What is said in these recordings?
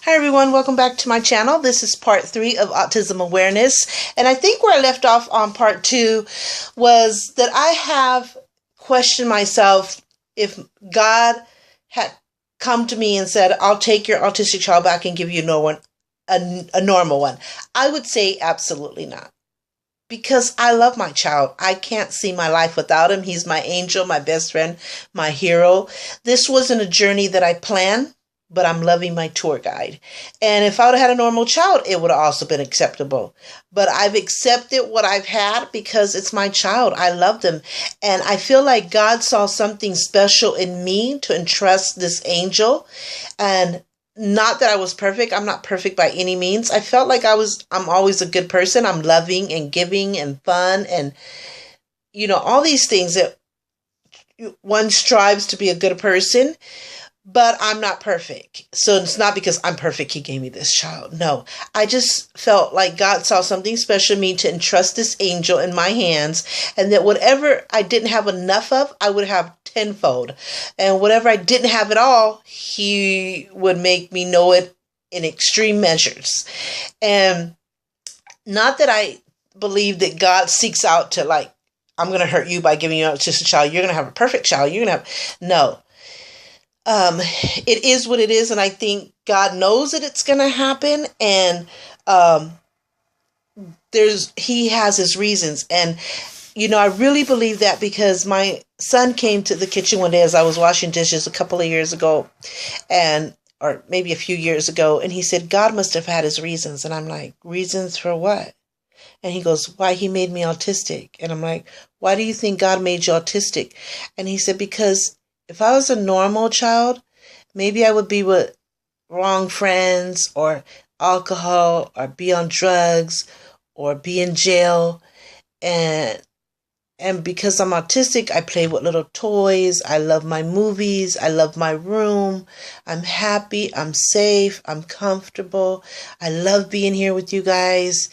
Hi everyone, welcome back to my channel. This is part 3 of Autism Awareness. And I think where I left off on part 2 was that I have questioned myself if God had come to me and said, I'll take your autistic child back and give you a normal one. I would say absolutely not. Because I love my child. I can't see my life without him. He's my angel, my best friend, my hero. This wasn't a journey that I planned, but I'm loving my tour guide. And if I would have had a normal child, it would have also been acceptable. But I've accepted what I've had because it's my child. I love them. And I feel like God saw something special in me to entrust this angel. And not that I was perfect. I'm not perfect by any means. I felt like I'm always a good person. I'm loving and giving and fun and, all these things that one strives to be a good person. But I'm not perfect. So it's not because I'm perfect he gave me this child. No, I just felt like God saw something special in me to entrust this angel in my hands. And that whatever I didn't have enough of, I would have tenfold. And whatever I didn't have at all, he would make me know it in extreme measures. And not that I believe that God seeks out to I'm going to hurt you by giving you just a child. You're going to have a perfect child. No. It is what it is, and I think God knows that it's going to happen, and He has His reasons, and I really believe that because my son came to the kitchen one day as I was washing dishes a couple of years ago, or maybe a few years ago, and he said, God must have had His reasons, and I'm like, reasons for what? And he goes, why He made me autistic, and I'm like, why do you think God made you autistic? And he said, because if I was a normal child, maybe I would be with wrong friends or alcohol or be on drugs or be in jail. And because I'm autistic, I play with little toys. I love my movies. I love my room. I'm happy. I'm safe. I'm comfortable. I love being here with you guys.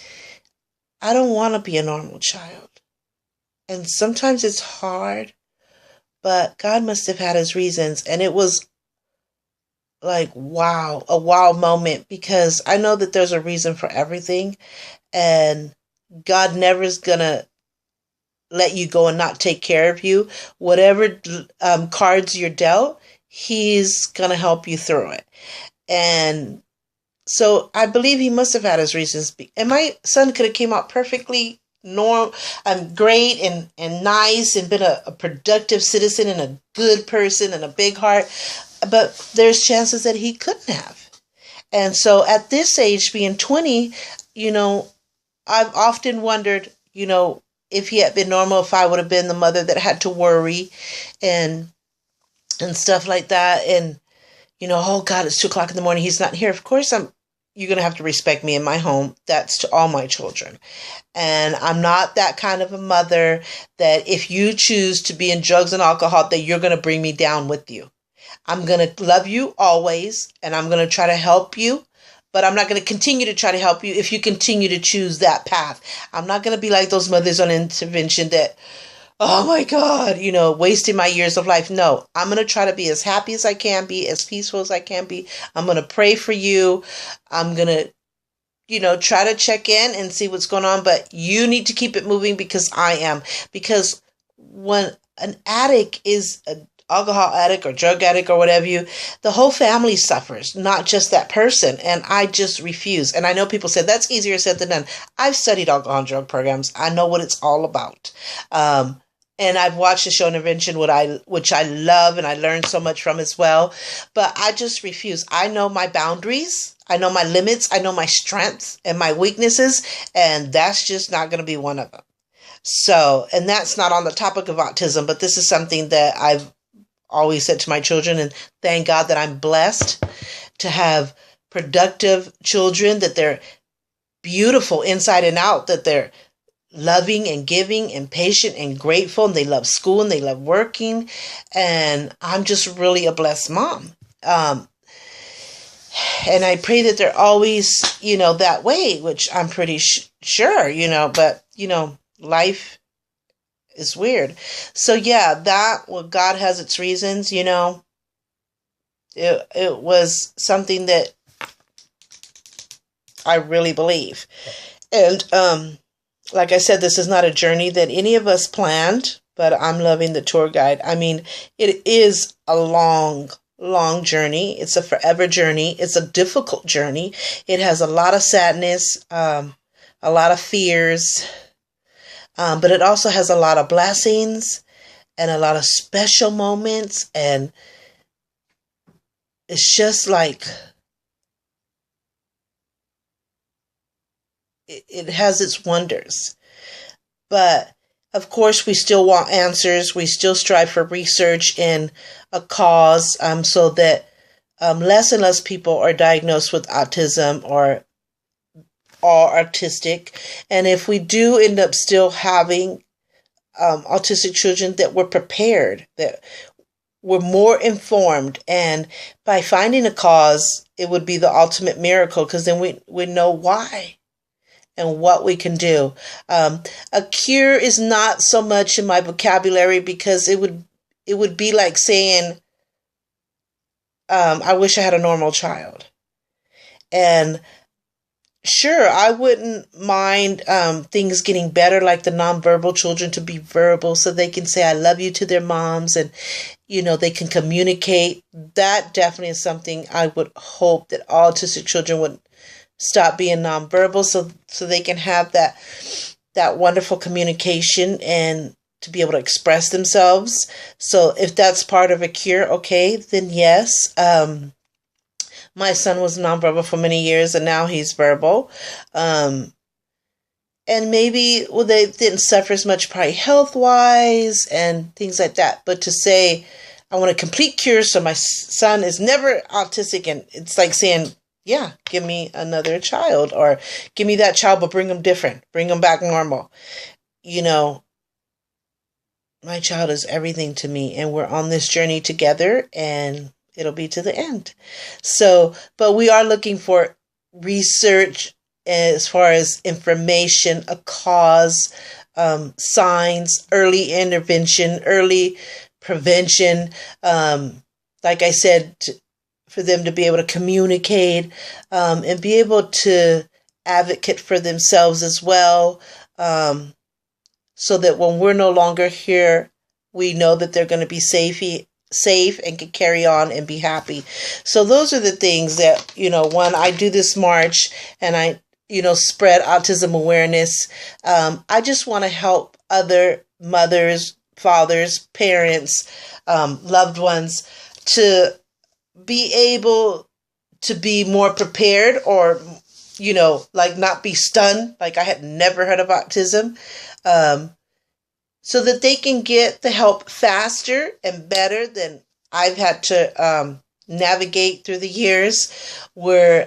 I don't want to be a normal child. And sometimes it's hard. But God must have had His reasons. And it was like, wow, a wow moment. Because I know that there's a reason for everything. And God never is going to let you go and not take care of you. Whatever cards you're dealt, He's going to help you through it. And so I believe He must have had His reasons. And my son could have came out perfectly normal, I'm great and nice and been a productive citizen and a good person and a big heart, but there's chances that he couldn't have. And so at this age, being 20, I've often wondered, if he had been normal, if I would have been the mother that had to worry and stuff like that. And, oh God, it's 2:00 in the morning. He's not here. Of course, you're going to have to respect me in my home. That's to all my children. And I'm not that kind of a mother that if you choose to be in drugs and alcohol, that you're going to bring me down with you. I'm going to love you always, and I'm going to try to help you, but I'm not going to continue to try to help you if you continue to choose that path. I'm not going to be like those mothers on intervention that, oh my God, wasting my years of life. No, I'm going to try to be as happy as I can be, as peaceful as I can be. I'm going to pray for you. I'm going to, try to check in and see what's going on, but you need to keep it moving because I am. Because when an addict is an alcohol addict or drug addict or whatever the whole family suffers, not just that person. And I just refuse. And I know people say that's easier said than done. I've studied alcohol and drug programs. I know what it's all about. And I've watched the show Intervention, which I love and I learned so much from as well. But I just refuse. I know my boundaries. I know my limits. I know my strengths and my weaknesses. And that's just not going to be one of them. So, and that's not on the topic of autism, but this is something that I've always said to my children. And thank God that I'm blessed to have productive children, that they're beautiful inside and out, that they're loving and giving and patient and grateful, and they love school and they love working, and I'm just really a blessed mom. And I pray that they're always, that way, which I'm pretty sure, but, life is weird. So yeah, God has its reasons, it was something that I really believe. And like I said, this is not a journey that any of us planned, but I'm loving the tour guide. I mean, it is a long, long journey. It's a forever journey. It's a difficult journey. It has a lot of sadness, a lot of fears, but it also has a lot of blessings and a lot of special moments. And it's just like, it has its wonders. But of course, we still want answers. We still strive for research in a cause, so that less and less people are diagnosed with autism or are autistic. And if we do end up still having autistic children, that we're prepared, that we're more informed. And by finding a cause, it would be the ultimate miracle, because then we know why and what we can do. A cure is not so much in my vocabulary, because it would be like saying, I wish I had a normal child. And sure, I wouldn't mind things getting better, like the nonverbal children to be verbal, so they can say I love you to their moms, and they can communicate. That definitely is something I would hope that all autistic children would stop being nonverbal, so they can have that wonderful communication and to be able to express themselves. So if that's part of a cure, okay, then yes. My son was nonverbal for many years, and now he's verbal. And maybe, they didn't suffer as much probably health-wise and things like that. But to say, I want a complete cure so my son is never autistic, and it's like saying, yeah, give me another child, or give me that child, but bring them different. Bring them back normal. My child is everything to me, and we're on this journey together, and it'll be to the end. So, but we are looking for research as far as information, a cause, signs, early intervention, early prevention. Like I said, for them to be able to communicate, and be able to advocate for themselves as well, so that when we're no longer here, we know that they're going to be safe and can carry on and be happy. So those are the things that, when I do this march and I, spread autism awareness, I just want to help other mothers, fathers, parents, loved ones to be able to be more prepared, or, like not be stunned, like I had never heard of autism, so that they can get the help faster and better than I've had to navigate through the years, where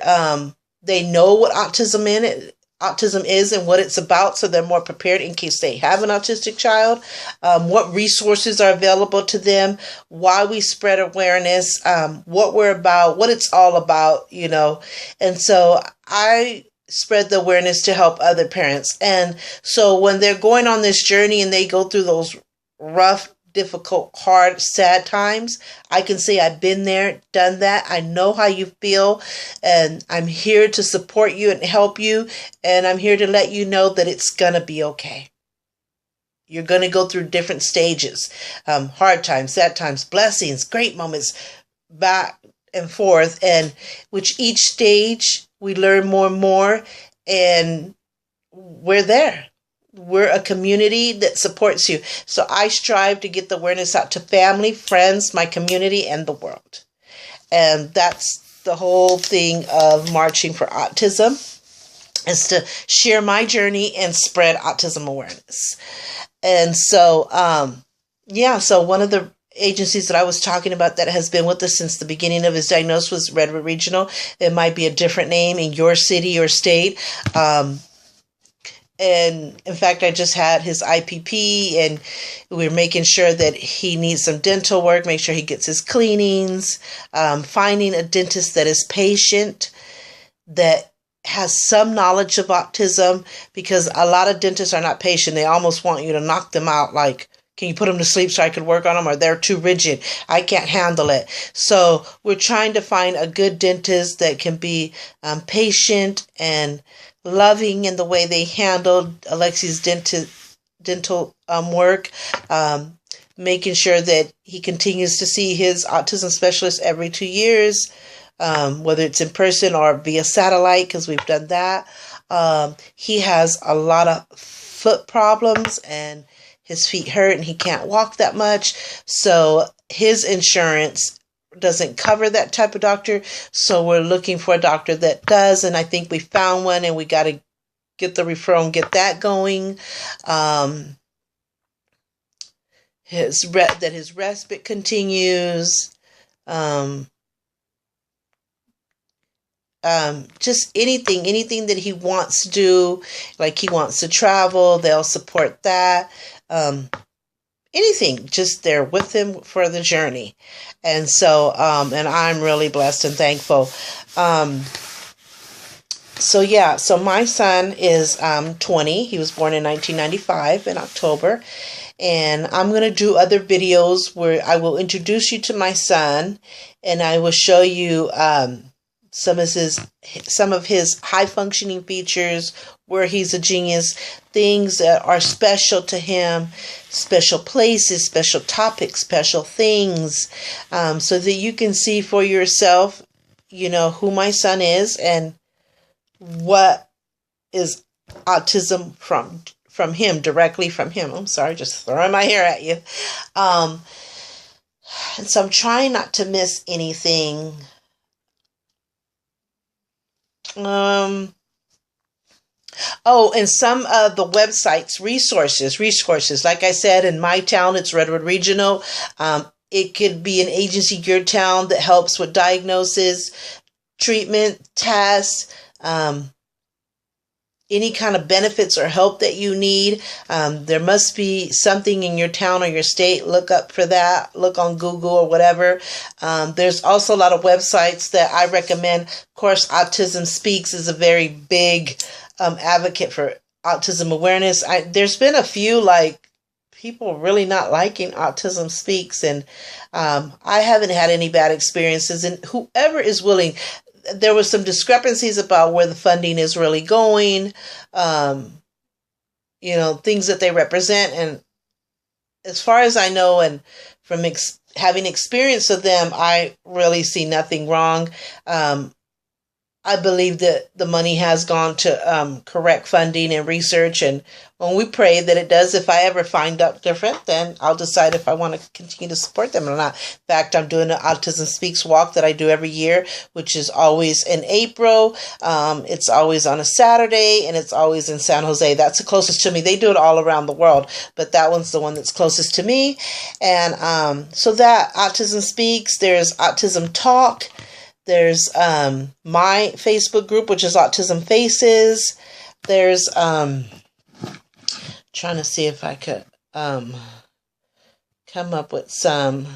they know what autism is and what it's about, so they're more prepared in case they have an autistic child, what resources are available to them, why we spread awareness, what we're about, what it's all about, And so I spread the awareness to help other parents. And so when they're going on this journey and they go through those rough, difficult, hard, sad times, I can say I've been there, done that. I know how you feel, and I'm here to support you and help you. And I'm here to let you know that it's going to be okay. You're going to go through different stages, hard times, sad times, blessings, great moments, back and forth. And which each stage we learn more and more, and we're there. We're a community that supports you. So I strive to get the awareness out to family, friends, my community, and the world. And that's the whole thing of Marching for Autism, is to share my journey and spread autism awareness. And so, so one of the agencies that I was talking about that has been with us since the beginning of his diagnosis was Redwood Regional. It might be a different name in your city or state. And in fact, I just had his IPP, and we're making sure that he needs some dental work, make sure he gets his cleanings, finding a dentist that is patient, that has some knowledge of autism, because a lot of dentists are not patient. They almost want you to knock them out like can you put them to sleep so I could work on them? Or they're too rigid. I can't handle it. So we're trying to find a good dentist that can be patient and loving in the way they handled Alexis' dental work. Making sure that he continues to see his autism specialist every 2 years, whether it's in person or via satellite, because we've done that. He has a lot of foot problems and his feet hurt and he can't walk that much. So his insurance doesn't cover that type of doctor. So we're looking for a doctor that does. And I think we found one, and we got to get the referral and get that going. His respite continues. Just anything that he wants to do, like he wants to travel, they'll support that. Anything, just they're with him for the journey. And so, and I'm really blessed and thankful. So my son is 20. He was born in 1995 in October. And I'm going to do other videos where I will introduce you to my son, and I will show you some of his high functioning features, where he's a genius, things that are special to him, special places, special topics, special things, so that you can see for yourself, who my son is and what is autism from him, directly from him. I'm sorry, just throwing my hair at you. And so I'm trying not to miss anything. And some of the websites, resources. Like I said, in my town, it's Redwood Regional. It could be an agency in your town that helps with diagnosis, treatment, tests, any kind of benefits or help that you need. There must be something in your town or your state. Look up for that. Look on Google or whatever. There's also a lot of websites that I recommend. Of course, Autism Speaks is a very big advocate for autism awareness. There's been a few people really not liking Autism Speaks, and I haven't had any bad experiences. And whoever is willing, there was some discrepancies about where the funding is really going, things that they represent. And as far as I know, and from having experience with them, I really see nothing wrong. I believe that the money has gone to correct funding and research, and when we pray that it does. If I ever find out different, then I'll decide if I want to continue to support them or not. In fact, I'm doing an Autism Speaks walk that I do every year, which is always in April. It's always on a Saturday, and it's always in San Jose. That's the closest to me. They do it all around the world, but that one's the one that's closest to me. And so that Autism Speaks, there's Autism Talk. There's my Facebook group, which is Autism Faces. There's trying to see if I could come up with some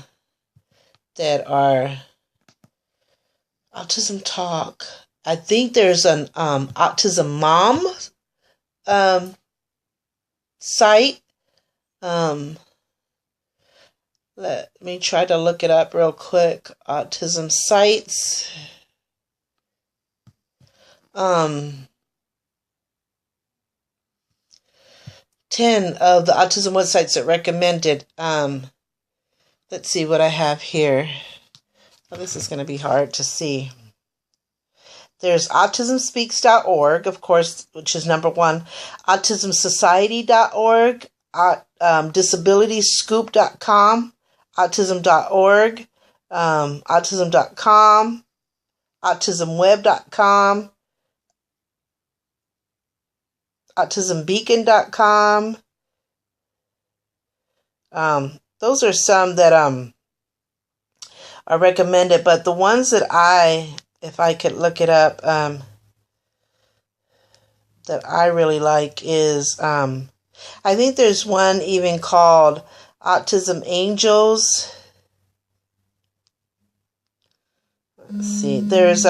that are Autism Talk. I think there's an Autism Mom site. Let me try to look it up real quick. Autism sites. 10 of the autism websites that recommended. Let's see what I have here. Oh, this is going to be hard to see. There's autismspeaks.org, of course, which is number one. autismsociety.org, disabilityscoop.com, autism.org, autism.com, autismweb.com, autismbeacon.com. Those are some that are recommended, but the ones that if I could look it up, that I really like is, I think there's one even called Autism Angels. Let's see, there's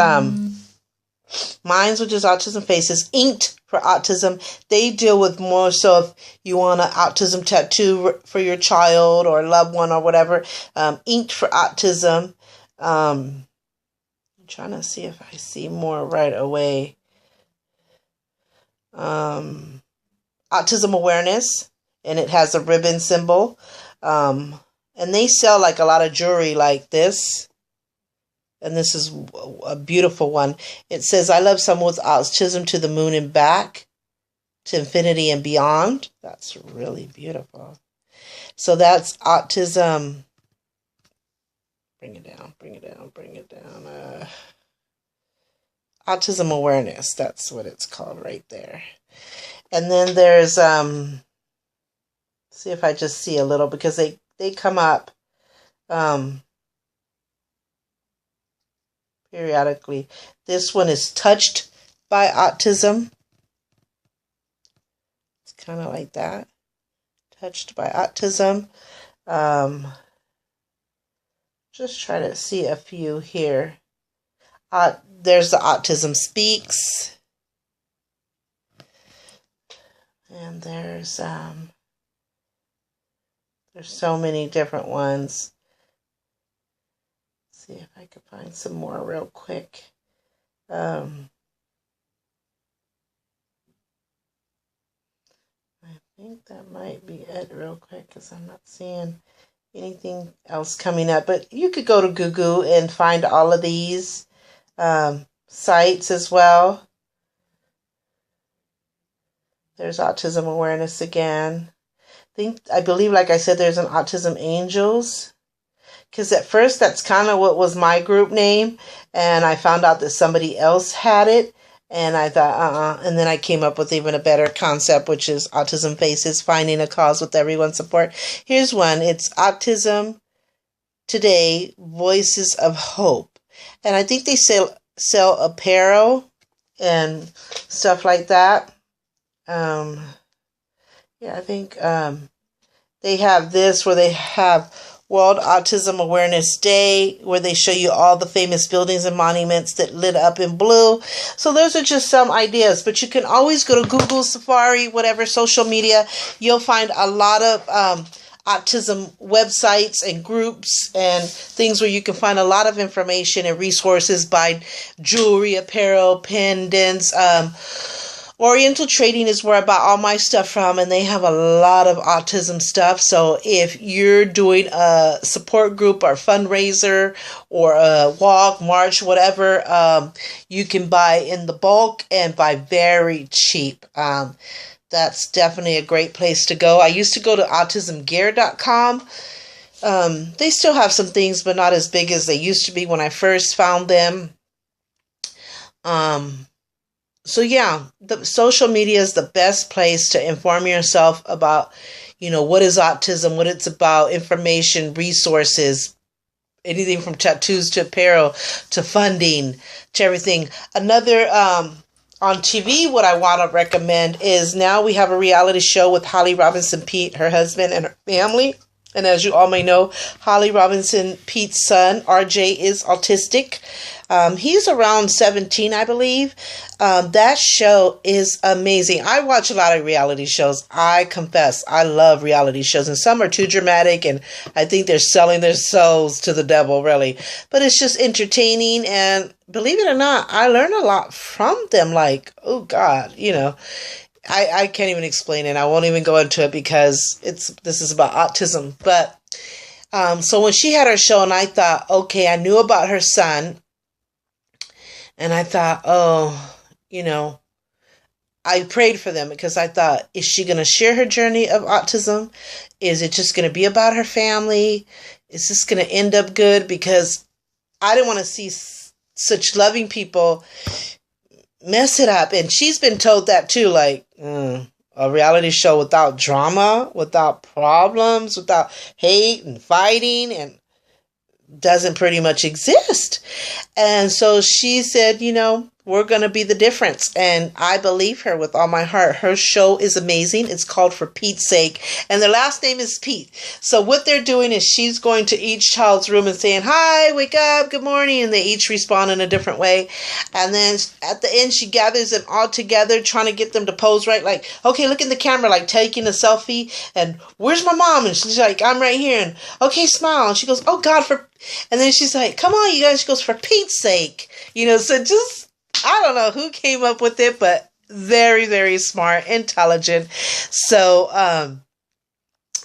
Minds, which is Autism Faces. Inked for Autism. They deal with more so if you want an autism tattoo for your child or loved one or whatever. Inked for Autism. I'm trying to see if I see more right away. Autism Awareness, and it has a ribbon symbol. And they sell like a lot of jewelry like this. And this is a beautiful one. It says, I love someone with autism to the moon and back, to infinity and beyond. That's really beautiful. So that's Autism. Bring it down, bring it down, bring it down. Autism Awareness. That's what it's called right there. And then there's, see if I just see a little, because they come up periodically. This one is Touched by Autism. It's kind of like that. Touched by Autism. Just try to see a few here. There's the Autism Speaks. And there's so many different ones. See if I can find some more real quick. I think that might be it real quick, because I'm not seeing anything else coming up. But you could go to Google and find all of these sites as well. There's Autism Awareness again. I believe, like I said, there's an Autism Angels. Because at first, that's kind of what was my group name. And I found out that somebody else had it. And I thought, And then I came up with even a better concept, which is Autism Faces, finding a cause with everyone's support. Here's one. It's Autism Today, Voices of Hope. And I think they sell apparel and stuff like that. I think they have this where they have World Autism Awareness Day, where they show you all the famous buildings and monuments that lit up in blue. So those are just some ideas, but you can always go to Google, Safari, whatever, social media. You'll find a lot of autism websites and groups and things where you can find a lot of information and resources by jewelry, apparel, pendants. Oriental Trading is where I buy all my stuff from, and they have a lot of autism stuff. So if you're doing a support group or fundraiser or a walk, march, whatever, you can buy in the bulk and buy very cheap. That's definitely a great place to go. I used to go to autismgear.com. They still have some things, but not as big as they used to be when I first found them. So yeah, the social media is the best place to inform yourself about, what is autism, what it's about, information, resources, anything from tattoos to apparel to funding to everything. Another, on TV, what I want to recommend is now we have a reality show with Holly Robinson Peete, her husband, and her family. And as you all may know, Holly Robinson Peete's son, RJ, is autistic. He's around 17, I believe. That show is amazing. I watch a lot of reality shows. I confess, I love reality shows. And some are too dramatic, and I think they're selling their souls to the devil, really. But it's just entertaining, and believe it or not, I learn a lot from them. Like, oh, God, I can't even explain it. I won't even go into it because this is about autism. But so when she had her show, and I thought, okay, I knew about her son, and I thought, I prayed for them because I thought, is she going to share her journey of autism? Is it just going to be about her family? Is this going to end up good? Because I didn't want to see such loving people mess it up. And she's been told that too, like a reality show without drama, without problems, without hate and fighting, and doesn't pretty much exist. And so she said, we're going to be the difference. And I believe her with all my heart. Her show is amazing. It's called For Pete's Sake. And their last name is Pete. So what they're doing is she's going to each child's room and saying, hi, wake up, good morning. And they each respond in a different way. And then at the end, she gathers them all together, trying to get them to pose right. Like, okay, look in the camera, like taking a selfie. And where's my mom? And she's like, I'm right here. And okay, smile. And she goes, oh God, and then she's like, come on, you guys. She goes, for Pete's sake. So just, I don't know who came up with it, but very, very smart, intelligent. So,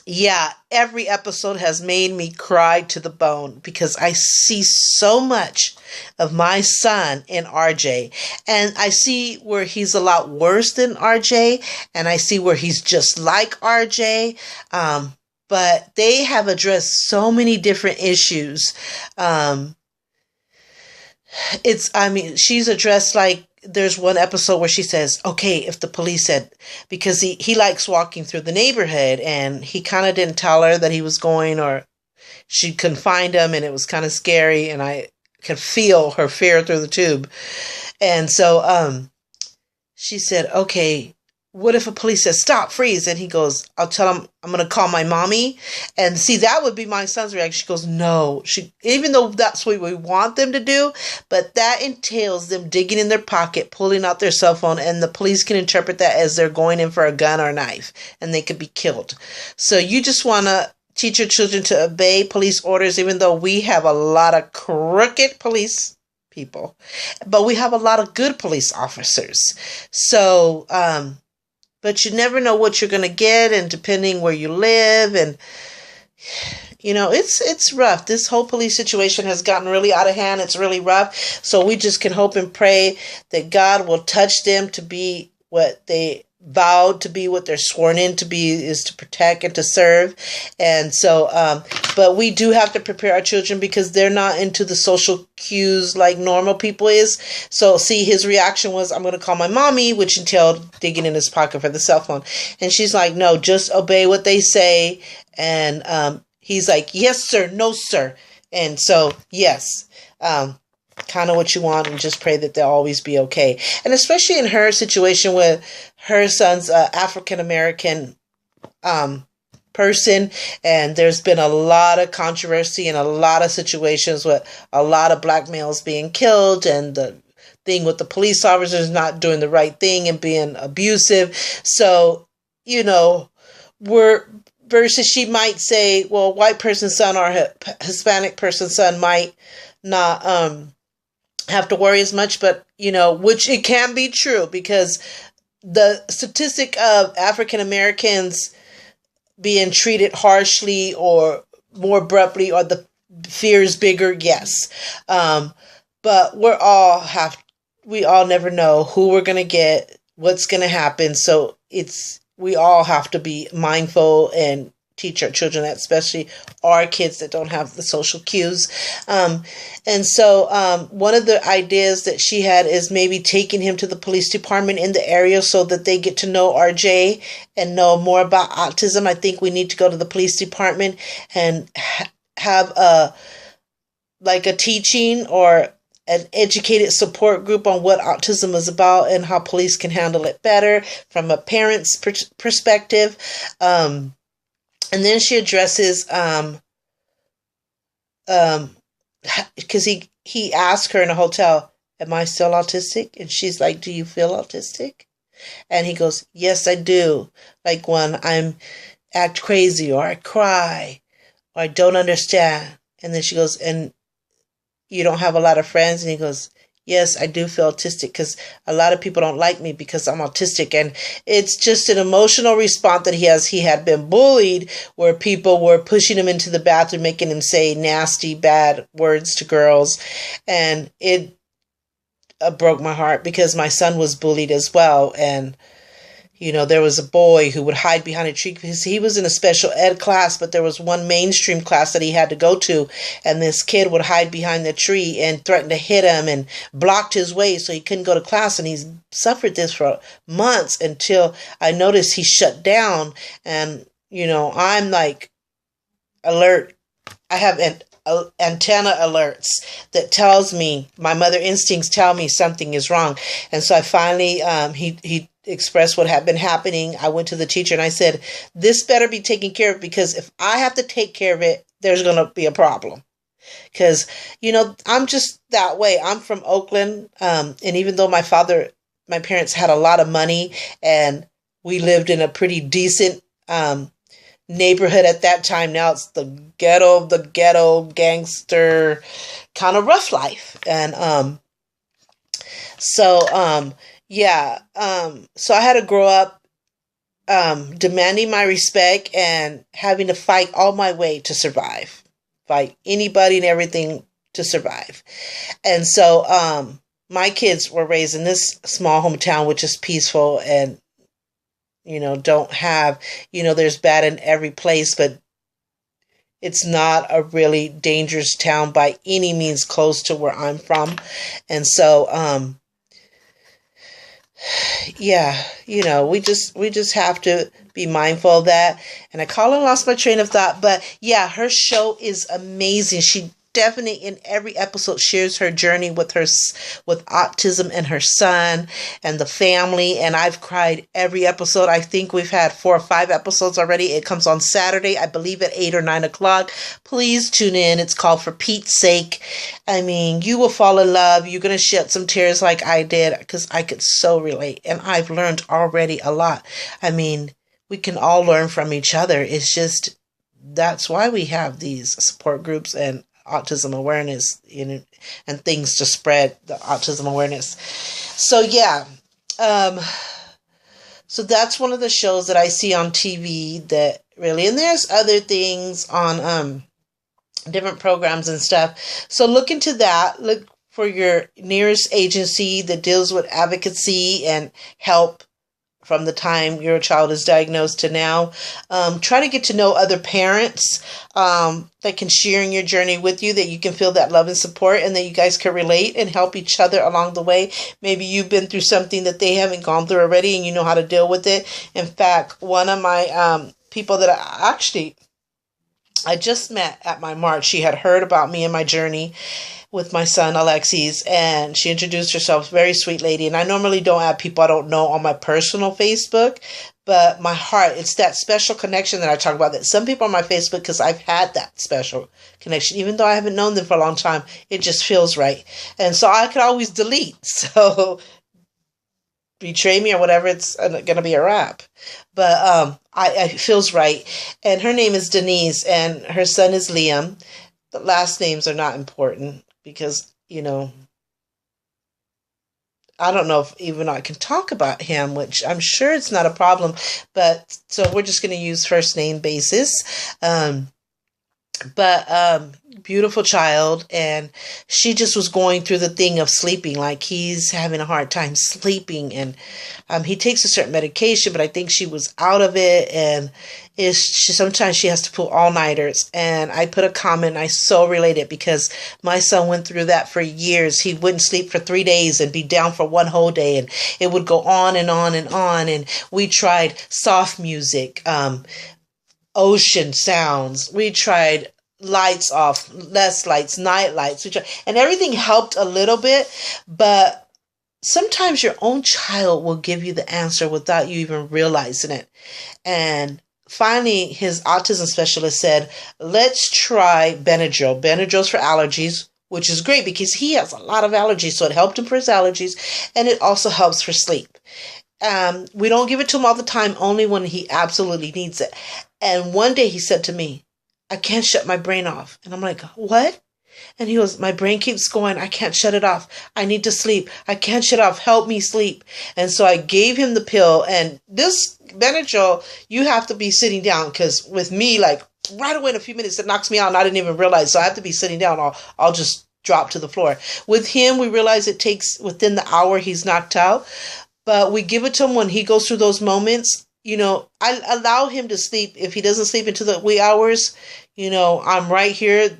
yeah, every episode has made me cry to the bone because I see so much of my son in RJ. And I see where he's a lot worse than RJ. And I see where he's just like RJ. But they have addressed so many different issues. She's addressed, like, there's one episode where she says, okay, if the police said, because he likes walking through the neighborhood, and he kind of didn't tell her that he was going, or she couldn't find him, and it was kind of scary, and I could feel her fear through the tube. And so she said, okay, what if a police says, stop, freeze? And he goes, I'll tell him I'm going to call my mommy. And see, that would be my son's reaction. She goes, no, even though that's what we want them to do, but that entails them digging in their pocket, pulling out their cell phone, and the police can interpret that as they're going in for a gun or a knife, and they could be killed. So you just want to teach your children to obey police orders, even though we have a lot of crooked police people, but we have a lot of good police officers. So, but you never know what you're going to get, and depending where you live, and it's rough. This whole police situation has gotten really out of hand. It's really rough. So we just can hope and pray that God will touch them to be what they vowed to be, what they're sworn in to be, is to protect and to serve. And so, but we do have to prepare our children because they're not into the social cues like normal people is. So see, his reaction was, I'm going to call my mommy, which entailed digging in his pocket for the cell phone. And she's like, no, just obey what they say. And he's like, yes, sir, no, sir. And so, yes, kind of what you want, and just pray that they'll always be okay. And especially in her situation with her son's African-American person, and there's been a lot of controversy and a lot of situations with a lot of black males being killed, and the thing with the police officers not doing the right thing and being abusive. So, versus she might say, well, white person's son or Hispanic person's son might not have to worry as much, but which it can be true, because the statistic of African Americans being treated harshly or more abruptly, or the fear is bigger, yes. But we all never know who we're gonna get, what's gonna happen. So we all have to be mindful and teach our children that, especially our kids that don't have the social cues. And so one of the ideas that she had is maybe taking him to the police department in the area so that they get to know RJ and know more about autism. I think we need to go to the police department and have a teaching or an educated support group on what autism is about and how police can handle it better from a parent's perspective. And then she addresses, because he asked her in a hotel, am I still autistic? And she's like, do you feel autistic? And he goes, yes, I do. Like when I'm act crazy, or I cry, or I don't understand. And then she goes, and you don't have a lot of friends? And he goes, yes, I do feel autistic because a lot of people don't like me because I'm autistic. And it's just an emotional response that he has. He had been bullied where people were pushing him into the bathroom, making him say nasty, bad words to girls. And it broke my heart because my son was bullied as well. And there was a boy who would hide behind a tree because he was in a special ed class, but there was one mainstream class that he had to go to, and this kid would hide behind the tree and threaten to hit him and blocked his way so he couldn't go to class, and he's suffered this for months until I noticed he shut down. And, I'm like alert. I have antenna alerts that tells me, my mother instincts tell me something is wrong. And so I finally, he expressed what had been happening. I went to the teacher and I said, this better be taken care of, because if I have to take care of it, there's going to be a problem. Because, I'm just that way. I'm from Oakland. And even though my parents had a lot of money and we lived in a pretty decent neighborhood at that time. Now it's the ghetto gangster kind of rough life. And so I had to grow up demanding my respect and having to fight all my way to survive. Fight anybody and everything to survive. And so my kids were raised in this small hometown, which is peaceful and don't have, there's bad in every place, but it's not a really dangerous town by any means close to where I'm from. And so, we just have to be mindful of that. And I lost my train of thought, but yeah, her show is amazing. She definitely in every episode shares her journey with autism and her son and the family. And I've cried every episode. I think we've had 4 or 5 episodes already. It comes on Saturday, I believe at 8 or 9 o'clock. Please tune in. It's called For Pete's Sake. I mean, you will fall in love. You're going to shed some tears like I did, because I could so relate. And I've learned already a lot. I mean, we can all learn from each other. It's just, that's why we have these support groups and autism awareness, and things to spread the autism awareness. So so that's one of the shows that I see on TV that really, and there's other things on different programs and stuff. So look into that. Look for your nearest agency that deals with advocacy and help from the time your child is diagnosed to now. Try to get to know other parents that can share in your journey with you, that you can feel that love and support, and that you guys can relate and help each other along the way. Maybe you've been through something that they haven't gone through already, and you know how to deal with it. In fact, one of my people that I just met at my march, she had heard about me and my journey with my son, Alexis, and she introduced herself, very sweet lady. And I normally don't add people I don't know on my personal Facebook, but my heart, it's that special connection that I talk about, that some people on my Facebook, because I've had that special connection, even though I haven't known them for a long time, it just feels right. And so I could always delete. So betray me or whatever, it's going to be a wrap. But it feels right. And her name is Denise, and her son is Liam. The last names are not important, because, I don't know if even I can talk about him, which I'm sure it's not a problem. But so we're just going to use first name basis. But beautiful child, and she just was going through the thing of sleeping, like he's having a hard time sleeping, and he takes a certain medication, but I think she was out of it, and sometimes she has to pull all-nighters. And I put a comment, I so related, because my son went through that for years. He wouldn't sleep for 3 days and be down for one whole day, and it would go on and on and on. And we tried soft music, ocean sounds. We tried lights off, less lights, night lights. And everything helped a little bit, but sometimes your own child will give you the answer without you even realizing it. And finally, his autism specialist said, let's try Benadryl. Benadryl's for allergies, which is great because he has a lot of allergies. So it helped him for his allergies, and it also helps for sleep. We don't give it to him all the time, only when he absolutely needs it. And one day he said to me, I can't shut my brain off. And I'm like, what? And he goes, my brain keeps going. I can't shut it off. I need to sleep. I can't shut it off. Help me sleep. And so I gave him the pill. And this Benadryl, you have to be sitting down, because with me, like right away in a few minutes, it knocks me out and I didn't even realize. So I have to be sitting down. I'll just drop to the floor. With him, we realize it takes within the hour he's knocked out. But we give it to him when he goes through those moments. I allow him to sleep. If he doesn't sleep into the wee hours, I'm right here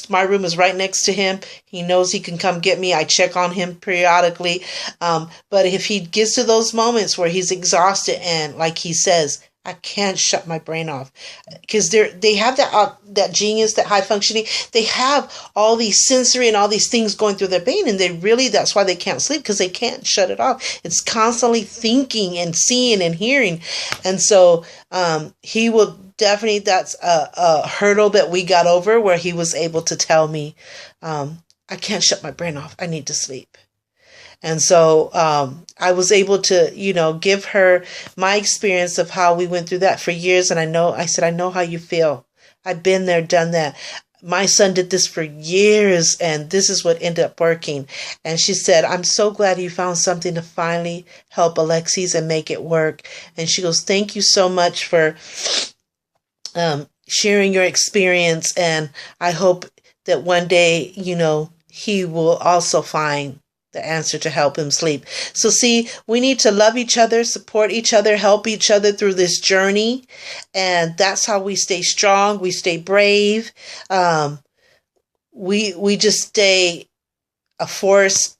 my room is right next to him. He knows he can come get me. I check on him periodically. But if he gets to those moments where he's exhausted and, like he says, I can't shut my brain off, because they have that genius, that high functioning. They have all these sensory and all these things going through their brain, and that's why they can't sleep, because they can't shut it off. It's constantly thinking and seeing and hearing, and so he will definitely. That's a hurdle that we got over, where he was able to tell me, I can't shut my brain off. I need to sleep. And so I was able to, give her my experience of how we went through that for years. And I said, I know how you feel. I've been there, done that. My son did this for years, and this is what ended up working. And she said, I'm so glad you found something to finally help Alexis and make it work. And she goes, thank you so much for sharing your experience. And I hope that one day, he will also find the answer to help him sleep. So see, we need to love each other, support each other, help each other through this journey. And that's how we stay strong. We stay brave. We just stay a force,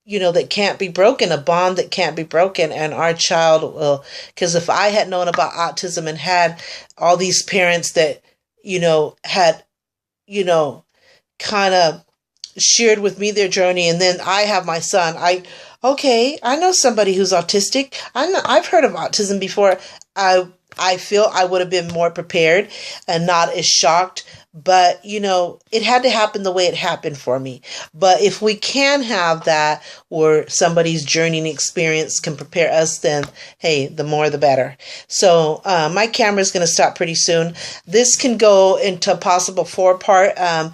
that can't be broken, a bond that can't be broken. And our child will, because if I had known about autism and had all these parents that, had, kind of shared with me their journey, and then I have my son. I know somebody who's autistic. I've heard of autism before. I feel I would have been more prepared and not as shocked. But, it had to happen the way it happened for me. But if we can have that, where somebody's journey and experience can prepare us, then, hey, the more the better. So my camera is going to stop pretty soon. This can go into a possible 4-part.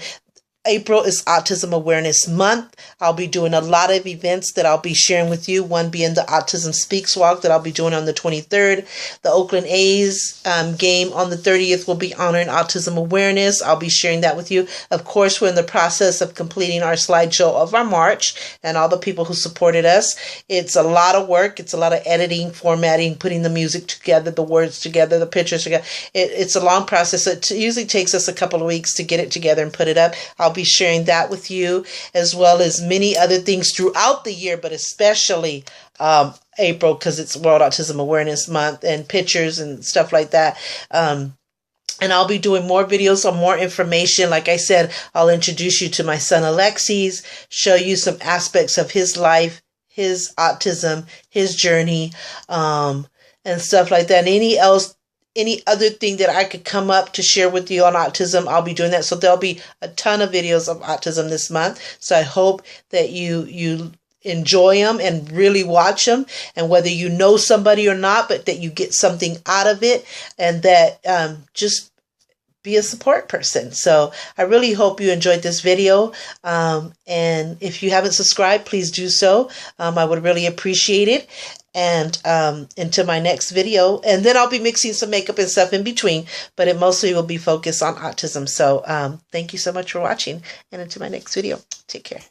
April is Autism Awareness Month. I'll be doing a lot of events that I'll be sharing with you. One being the Autism Speaks Walk that I'll be doing on the 23rd. The Oakland A's game on the 30th will be honoring autism awareness. I'll be sharing that with you. Of course, we're in the process of completing our slideshow of our March, and all the people who supported us. It's a lot of work. It's a lot of editing, formatting, putting the music together, the words together, the pictures together. It's a long process. It usually takes us a couple of weeks to get it together and put it up. I'll be sharing that with you, as well as many other things throughout the year, but especially April, because it's World Autism Awareness Month, and pictures and stuff like that. And I'll be doing more videos on more information. Like I said, I'll introduce you to my son Alexis, show you some aspects of his life, his autism, his journey, and stuff like that. And any other thing that I could come up to share with you on autism, I'll be doing that. So there'll be a ton of videos of autism this month. So I hope that you enjoy them and really watch them, and whether you know somebody or not, but that you get something out of it, and that just be a support person. So I really hope you enjoyed this video. And if you haven't subscribed, please do so. I would really appreciate it. And into my next video, and then I'll be mixing some makeup and stuff in between, but it mostly will be focused on autism. So thank you so much for watching, and into my next video. Take care.